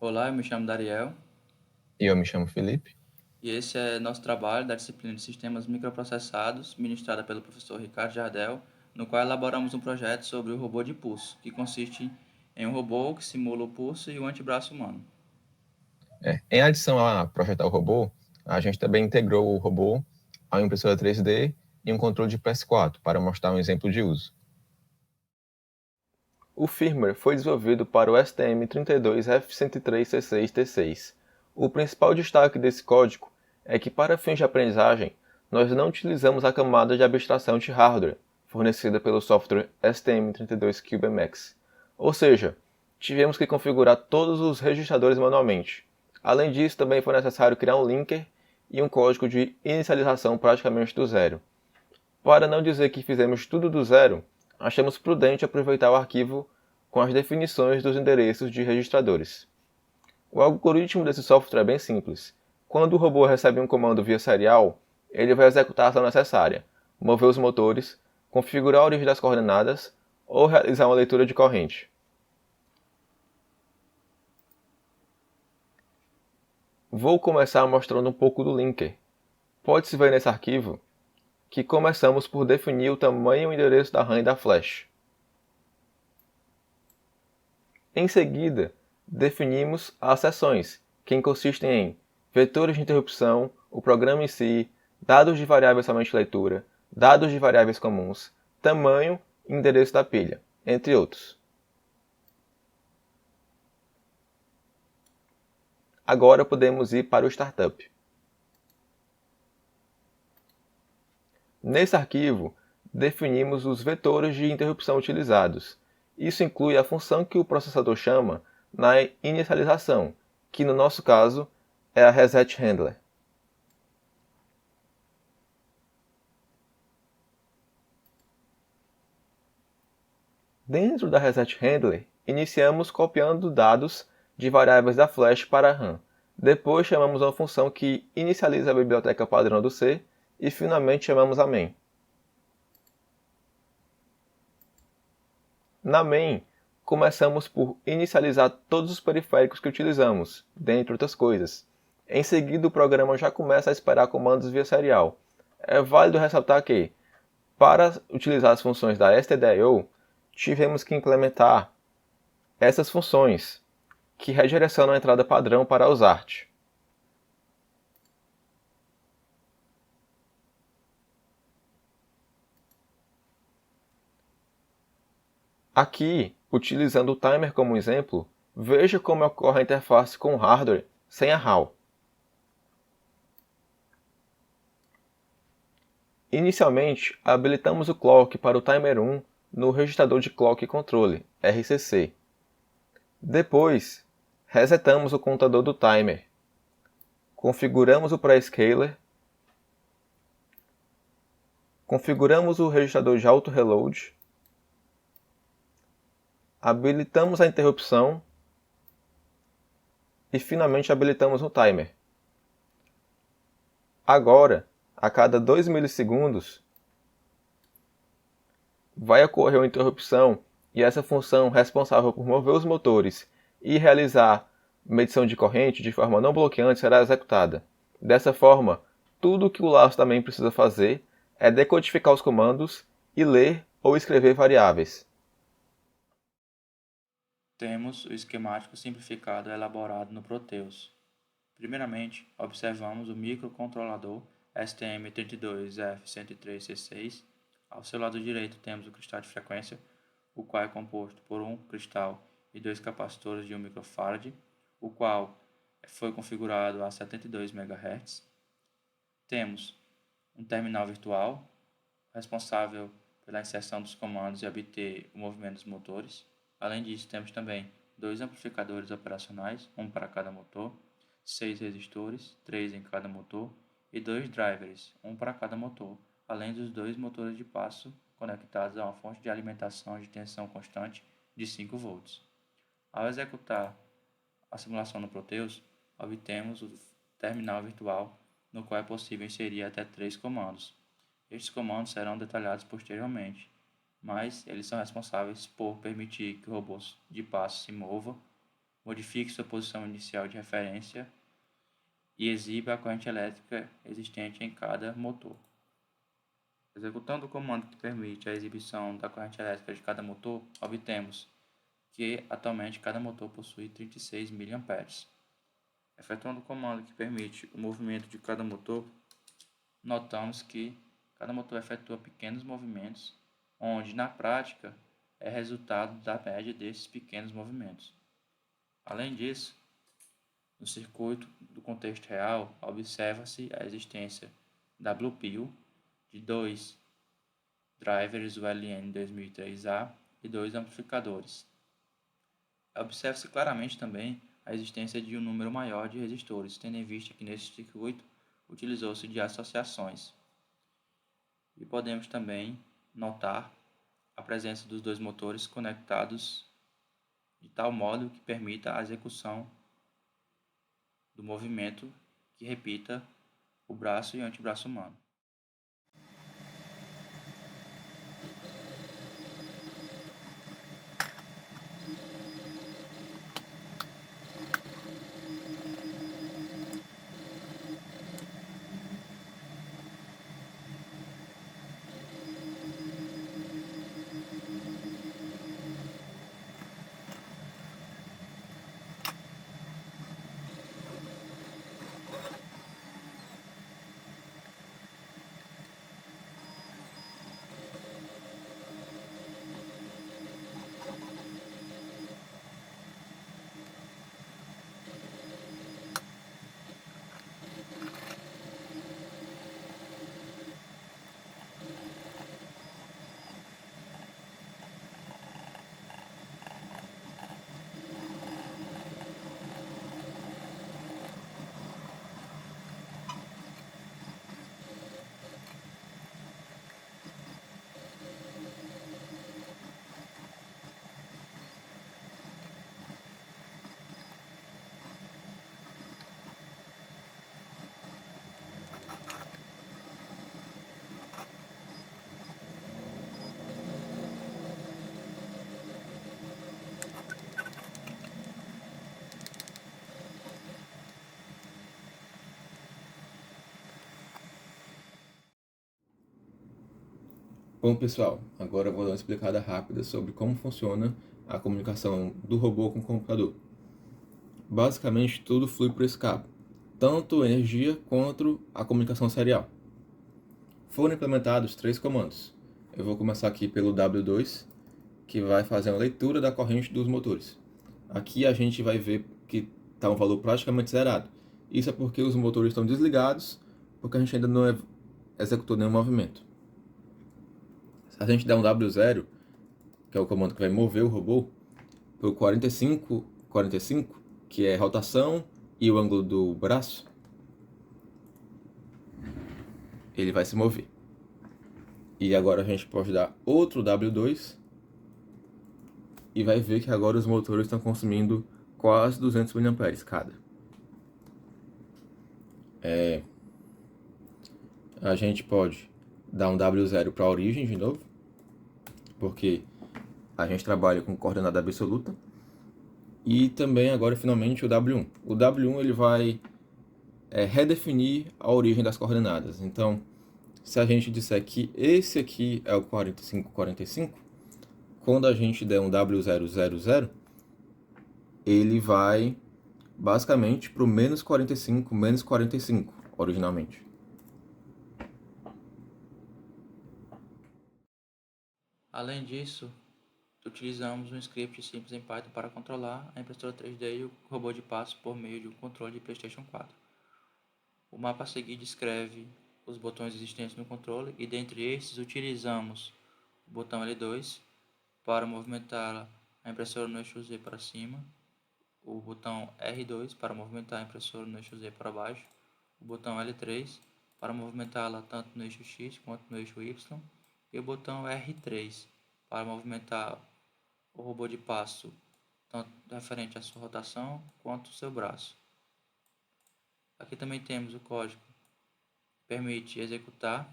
Olá, eu me chamo Dariel E eu me chamo Felipe. e esse é nosso trabalho da disciplina de Sistemas Microprocessados, ministrada pelo professor Ricardo Jardel, no qual elaboramos um projeto sobre o robô de pulso, que consiste em um robô que simula o pulso e o antebraço humano. Em adição a projetar o robô, a gente também integrou o robô a uma impressora 3D e um controle de PS4 para mostrar um exemplo de uso. O firmware foi desenvolvido para o STM32F103C6T6. O principal destaque desse código é que, para fins de aprendizagem, nós não utilizamos a camada de abstração de hardware fornecida pelo software STM32CubeMX. Ou seja, tivemos que configurar todos os registradores manualmente. Além disso, também foi necessário criar um linker e um código de inicialização praticamente do zero. Para não dizer que fizemos tudo do zero, achamos prudente aproveitar o arquivo com as definições dos endereços de registradores. O algoritmo desse software é bem simples. Quando o robô recebe um comando via serial, ele vai executar a ação necessária, mover os motores, configurar a origem das coordenadas ou realizar uma leitura de corrente. Vou começar mostrando um pouco do linker. Pode-se ver nesse arquivo que começamos por definir o tamanho e o endereço da RAM e da flash. Em seguida, definimos as seções, que consistem em vetores de interrupção, o programa em si, dados de variáveis somente leitura, dados de variáveis comuns, tamanho e endereço da pilha, entre outros. Agora podemos ir para o Startup. Nesse arquivo, definimos os vetores de interrupção utilizados. Isso inclui a função que o processador chama na inicialização, que no nosso caso é a resetHandler. Dentro da resetHandler, iniciamos copiando dados de variáveis da flash para a RAM. Depois chamamos uma função que inicializa a biblioteca padrão do C e finalmente chamamos a main. Na main, começamos por inicializar todos os periféricos que utilizamos, dentre outras coisas. Em seguida, o programa já começa a esperar comandos via serial. É válido ressaltar que, para utilizar as funções da stdio, tivemos que implementar essas funções, que redirecionam a entrada padrão para os ART. Aqui, utilizando o timer como exemplo, veja como ocorre a interface com o hardware sem a HAL. Inicialmente, habilitamos o clock para o timer 1 no registrador de clock controle, RCC. Depois, resetamos o contador do timer. Configuramos o prescaler. Configuramos o registrador de auto-reload. Habilitamos a interrupção. E finalmente habilitamos o timer. Agora, a cada 2 milissegundos, vai ocorrer uma interrupção e essa função responsável por mover os motores e realizar medição de corrente de forma não bloqueante será executada. Dessa forma, tudo o que o laço também precisa fazer é decodificar os comandos e ler ou escrever variáveis. Temos o esquemático simplificado elaborado no Proteus. Primeiramente, observamos o microcontrolador STM32F103C6. Ao seu lado direito temos o cristal de frequência, o qual é composto por um cristal e dois capacitores de 1 microfarad, o qual foi configurado a 72 MHz. Temos um terminal virtual, responsável pela inserção dos comandos e obter o movimento dos motores. Além disso, temos também dois amplificadores operacionais, um para cada motor, 6 resistores, 3 em cada motor, e dois drivers, um para cada motor, além dos dois motores de passo conectados a uma fonte de alimentação de tensão constante de 5 volts. Ao executar a simulação no Proteus, obtemos o terminal virtual, no qual é possível inserir até 3 comandos. Estes comandos serão detalhados posteriormente, mas eles são responsáveis por permitir que o robô de passo se mova modifique sua posição inicial de referência e exiba a corrente elétrica existente em cada motor. Executando o comando que permite a exibição da corrente elétrica de cada motor, obtemos que atualmente cada motor possui 36 mA. Efetuando o comando que permite o movimento de cada motor, notamos que cada motor efetua pequenos movimentos, onde na prática é resultado da média desses pequenos movimentos. Além disso, no circuito do contexto real, observa-se a existência da Blue Pill de dois drivers ULN 2003A e dois amplificadores. Observa-se claramente também a existência de um número maior de resistores, tendo em vista que nesse circuito utilizou-se de associações. E podemos também notar a presença dos dois motores conectados de tal modo que permita a execução do movimento que repita o braço e o antebraço humano. Bom, pessoal, agora eu vou dar uma explicada rápida sobre como funciona a comunicação do robô com o computador. Basicamente, tudo flui por esse cabo, tanto energia quanto a comunicação serial. Foram implementados 3 comandos. Eu vou começar aqui pelo W2, que vai fazer uma leitura da corrente dos motores. Aqui a gente vai ver que está um valor praticamente zerado. Isso é porque os motores estão desligados, porque a gente ainda não executou nenhum movimento. Se a gente der um W0, que é o comando que vai mover o robô, por 45, que é rotação e o ângulo do braço, ele vai se mover. E agora a gente pode dar outro W2 e vai ver que agora os motores estão consumindo quase 200 mA cada. A gente pode dar um W0 para a origem de novo, porque a gente trabalha com coordenada absoluta. E também agora finalmente o W1. O W1 ele vai redefinir a origem das coordenadas. Então, se a gente disser que esse aqui é o 45, quando a gente der um W000, ele vai basicamente para o menos 45 originalmente. Além disso, utilizamos um script simples em Python para controlar a impressora 3D e o robô de passo por meio de um controle de PlayStation 4. O mapa a seguir descreve os botões existentes no controle e dentre estes utilizamos o botão L2 para movimentar a impressora no eixo Z para cima, o botão R2 para movimentar a impressora no eixo Z para baixo, o botão L3 para movimentá-la tanto no eixo X quanto no eixo Y e o botão R3 para movimentar o robô de passo tanto referente à sua rotação quanto ao seu braço. Aqui também temos o código que permite executar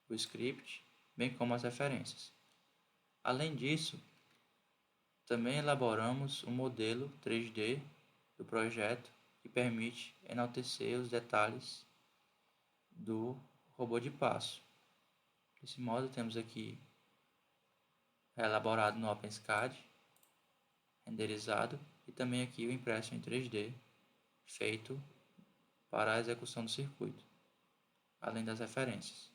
o script, bem como as referências. Além disso, Também elaboramos um modelo 3D do projeto que permite enaltecer os detalhes do robô de passo. Desse modo, temos aqui elaborado no OpenSCAD, renderizado, e também aqui o impresso em 3D, feito para a execução do circuito, além das referências.